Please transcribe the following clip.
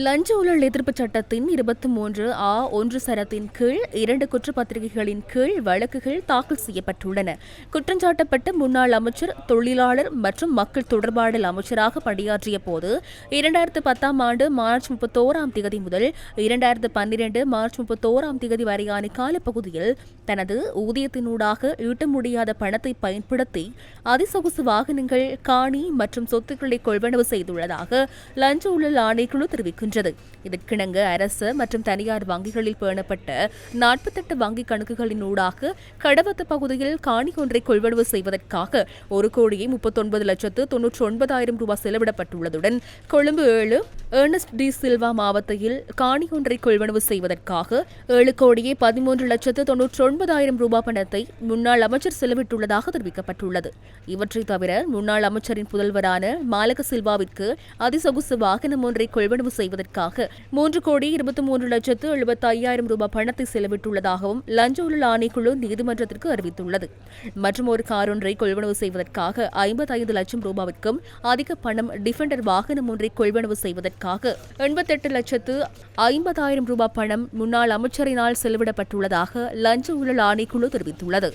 லஞ்ச ஊழல் எதிர்ப்பு சட்டத்தின் 23(a)(1) சரத்தின் கீழ் 2 குற்றப்பத்திரிகைகளின் கீழ் வழக்குகள் தாக்கல் செய்யப்பட்டுள்ளன. குற்றஞ்சாட்டப்பட்ட முன்னாள் அமைச்சர், தொழிலாளர் மற்றும் மக்கள் தொடர்பாடல் அமைச்சராக பணியாற்றிய போது 2010 ஆண்டு மார்ச் 31 தேதி முதல் 2012 மார்ச் 31 தேதி வரையான காலப்பகுதியில் தனது ஊதியத்தினூடாக ஈட்ட முடியாத பணத்தை பயன்படுத்தி அதிசொகுசு வாகனங்கள், காணி மற்றும் சொத்துக்களை கொள்வனவு செய்துள்ளதாக லஞ்ச ஊழல் ஆணைக்குழு தெரிவிக்கிறது. இதற்கிணங்க அரசு மற்றும் தனியார் வங்கிகளில் பேணப்பட்ட 48 வங்கிக் கணக்குகளின் ஊடாக கடவத்த பகுதியில் காணி ஒன்றை கொள்வனவு செய்வதற்காக 1,39,99,000 ரூபாய் செலவிடப்பட்டுள்ளதுடன் கொழும்பு 7 ஏர்னஸ்ட் டி சில்வா மாவட்டத்தில் காணி ஒன்றை கொள்வனவு செய்வதற்காக 7,13,99,000 ரூபாய் பணத்தை முன்னாள் அமைச்சர் செலவிட்டுள்ளதாக தெரிவிக்கப்பட்டுள்ளது. இவற்றை தவிர முன்னாள் அமைச்சரின் புதல்வரான மாலக சில்வாவிற்கு அதிசொகுசு வாகனம் ஒன்றை கொள்வனவு செய்வதற்காக 3,23,75,000 ரூபாய் பணத்தை செலவிட்டுள்ளதாகவும் லஞ்ச ஊழல் ஆணைக்குழு நீதிமன்றத்திற்கு அறிவித்துள்ளது. மற்றும் ஒரு கார் ஒன்றை கொள்வனவு செய்வதற்காக 55 லட்சம் ரூபாய்க்கும் அதிக பணம், டிஃபெண்டர் வாகனம் ஒன்றை கொள்வனவு செய்வதற்காக 88,50,000 ரூபாய் பணம் முன்னாள் அமைச்சரினால் செலவிடப்பட்டுள்ளதாக லஞ்ச ஊழல் ஆணைக்குழு தெரிவித்துள்ளது.